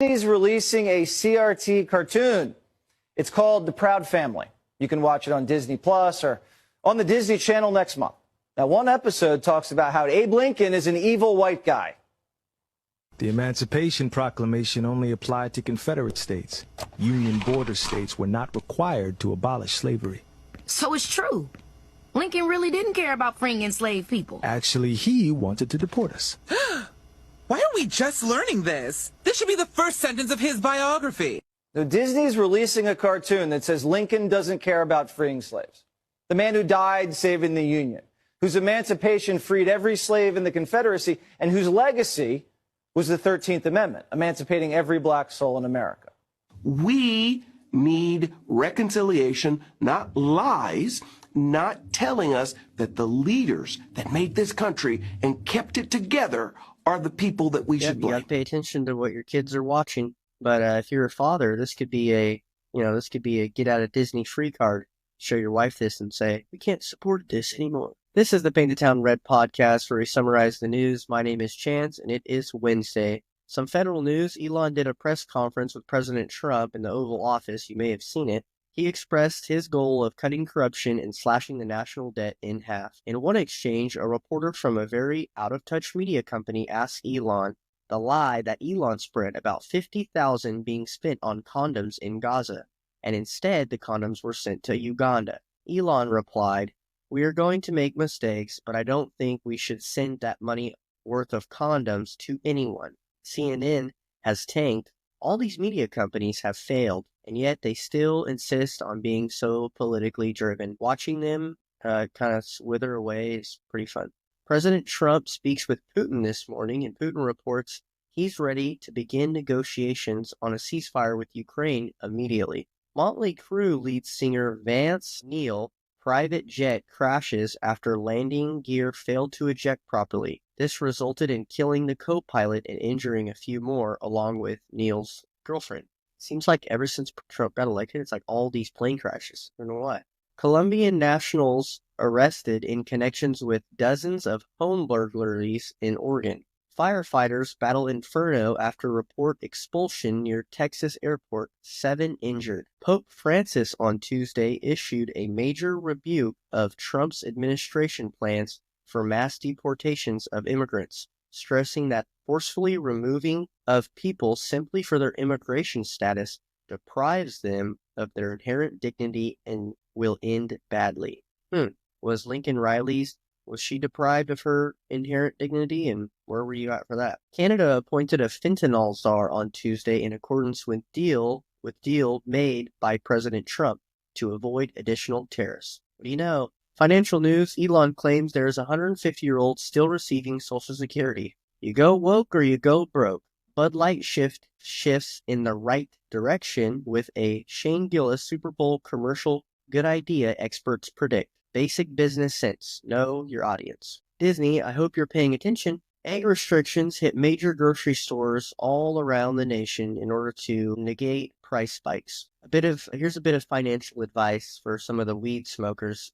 Disney's releasing a CRT cartoon. It's called The Proud Family. You can watch it on Disney Plus or on the Disney Channel next month. Now, one episode talks about how Abe Lincoln is an evil white guy. The Emancipation Proclamation only applied to Confederate states. Union border states were not required to abolish slavery. So it's true. Lincoln really didn't care about freeing enslaved people. Actually, he wanted to deport us. Why are we just learning this? This should be the first sentence of his biography. Now, Disney's releasing a cartoon that says Lincoln doesn't care about freeing slaves. The man who died saving the Union, whose emancipation freed every slave in the Confederacy, and whose legacy was the 13th Amendment, emancipating every black soul in America. We need reconciliation, not lies, not telling us that the leaders that made this country and kept it together are the people that we should blame. You got to pay attention to what your kids are watching. But if you're a father, this could be a get out of Disney free card. Show your wife this and say, we can't support this anymore. This is the Painted Town Red podcast where we summarize the news. My name is Chance, and it is Wednesday. Some federal news. Elon did a press conference with President Trump in the Oval Office. You may have seen it. He expressed his goal of cutting corruption and slashing the national debt in half. In one exchange, a reporter from a very out-of-touch media company asked Elon the lie that Elon spread about $50,000 being spent on condoms in Gaza, and instead the condoms were sent to Uganda. Elon replied, "We are going to make mistakes, but I don't think we should send that money worth of condoms to anyone." CNN has tanked. All these media companies have failed, and yet they still insist on being so politically driven. Watching them kind of wither away is pretty fun. President Trump speaks with Putin this morning, and Putin reports he's ready to begin negotiations on a ceasefire with Ukraine immediately. Motley Crue lead singer Vance Neil private jet crashes after landing gear failed to eject properly. This resulted in killing the co-pilot and injuring a few more, along with Neil's girlfriend. Seems like ever since Trump got elected, it's like all these plane crashes. I don't know why. Colombian nationals arrested in connections with dozens of home burglaries in Oregon. Firefighters battle inferno after report expulsion near Texas airport, 7 injured. Pope Francis on Tuesday issued a major rebuke of Trump's administration plans for mass deportations of immigrants, stressing that forcefully removing of people simply for their immigration status deprives them of their inherent dignity and will end badly. Was she deprived of her inherent dignity, and where were you at for that? Canada appointed a fentanyl czar on Tuesday in accordance with deal made by President Trump to avoid additional tariffs. What do you know? Financial news. Elon claims there is a 150-year-old still receiving Social Security. You go woke or you go broke. Bud Light shifts in the right direction with a Shane Gillis Super Bowl commercial. Good idea, experts predict. Basic business sense. Know your audience. Disney, I hope you're paying attention. Egg restrictions hit major grocery stores all around the nation in order to negate price spikes. Here's a bit of financial advice for some of the weed smokers.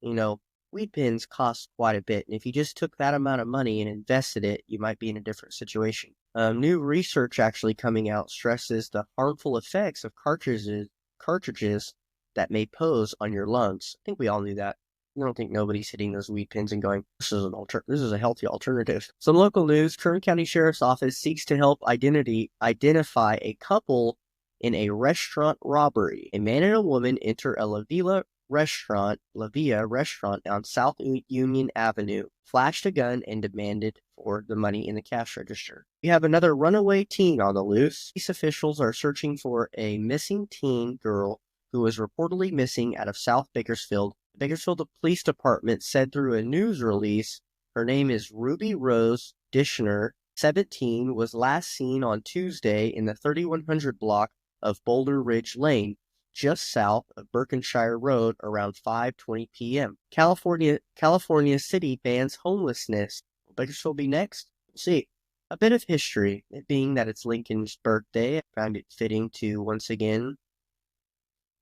Weed pens cost quite a bit, and if you just took that amount of money and invested it, you might be in a different situation. New research actually coming out stresses the harmful effects of cartridges that may pose on your lungs. I think we all knew that. I don't think nobody's hitting those weed pens and going, this is a healthy alternative. Some local news. Kern County Sheriff's Office seeks to help identify a couple in a restaurant robbery. A man and a woman enter a La Via restaurant on South Union Avenue, flashed a gun, and demanded for the money in the cash register. We have another runaway teen on the loose. Police officials are searching for a missing teen girl who was reportedly missing out of South Bakersfield. The Bakersfield Police Department said through a news release her name is Ruby Rose Dishner, 17, was last seen on Tuesday in the 3100 block of Boulder Ridge Lane, just south of Berkshire Road, around 5:20 p.m. California City bans homelessness. Will Bakersfield be next? We'll see. A bit of history, it being that it's Lincoln's birthday. I found it fitting to once again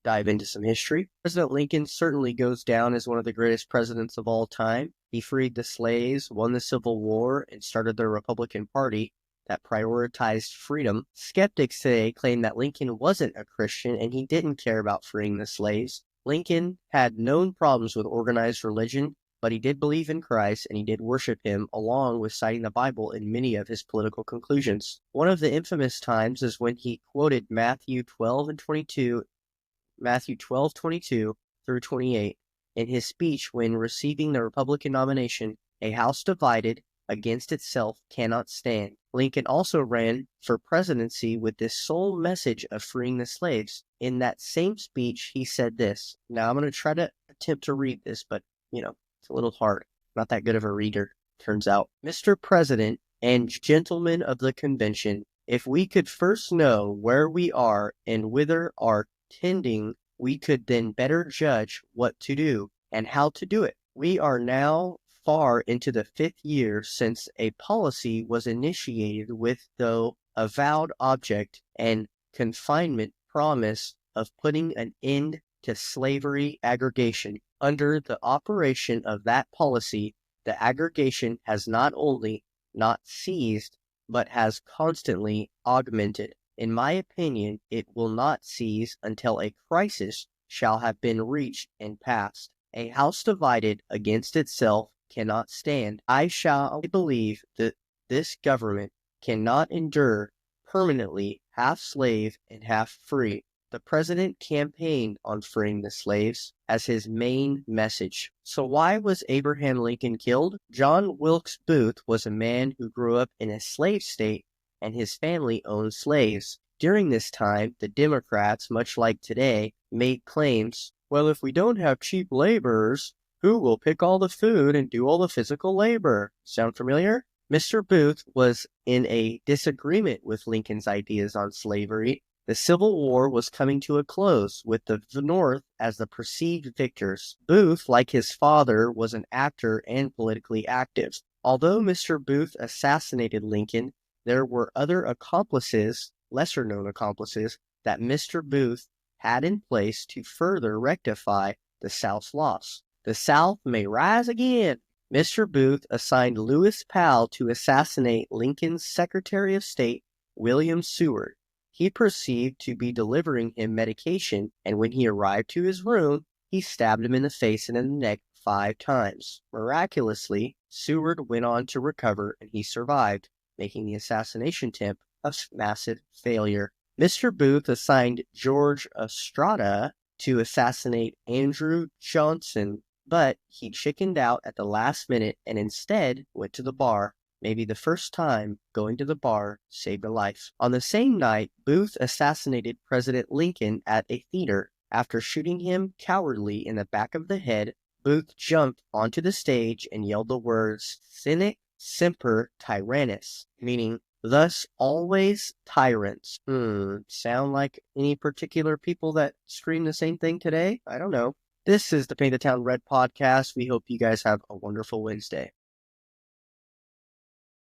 dive into some history. President Lincoln certainly goes down as one of the greatest presidents of all time. He freed the slaves, won the Civil War, and started the Republican Party. that prioritized freedom. Skeptics today claim that Lincoln wasn't a Christian and he didn't care about freeing the slaves. Lincoln had known problems with organized religion, but he did believe in Christ and he did worship him, along with citing the Bible in many of his political conclusions. One of the infamous times is when he quoted Matthew 12:22 through 28 in his speech when receiving the Republican nomination. A house divided against itself cannot stand. Lincoln also ran for presidency with this sole message of freeing the slaves. In that same speech, he said this. Now, I'm going to try to attempt to read this, but, it's a little hard. Not that good of a reader, turns out. Mr. President and gentlemen of the convention, if we could first know where we are and whither are tending, we could then better judge what to do and how to do it. We are now far into the 5th year since a policy was initiated with the avowed object and confinement promise of putting an end to slavery aggregation. Under the operation of that policy, the aggregation has not only not ceased, but has constantly augmented. In my opinion, it will not cease until a crisis shall have been reached and passed. A house divided against itself cannot stand. I shall believe that this government cannot endure permanently half slave and half free. The president campaigned on freeing the slaves as his main message. So why was Abraham Lincoln killed? John Wilkes Booth was a man who grew up in a slave state and his family owned slaves. During this time, the Democrats, much like today, made claims, well, if we don't have cheap laborers, who will pick all the food and do all the physical labor? Sound familiar? Mr. Booth was in a disagreement with Lincoln's ideas on slavery. The Civil War was coming to a close, with the North as the perceived victors. Booth, like his father, was an actor and politically active. Although Mr. Booth assassinated Lincoln, there were other accomplices, lesser-known accomplices, that Mr. Booth had in place to further rectify the South's loss. The South may rise again. Mr. Booth assigned Lewis Powell to assassinate Lincoln's Secretary of State, William Seward. He perceived to be delivering him medication, and when he arrived to his room, he stabbed him in the face and in the neck 5 times. Miraculously, Seward went on to recover, and he survived, making the assassination attempt a massive failure. Mr. Booth assigned George Estrada to assassinate Andrew Johnson, but he chickened out at the last minute and instead went to the bar. Maybe the first time going to the bar saved a life. On the same night, Booth assassinated President Lincoln at a theater. After shooting him cowardly in the back of the head, Booth jumped onto the stage and yelled the words, Sic semper tyrannis, meaning, thus always tyrants. Sound like any particular people that scream the same thing today? I don't know. This is the Paint the Town Red podcast. We hope you guys have a wonderful Wednesday.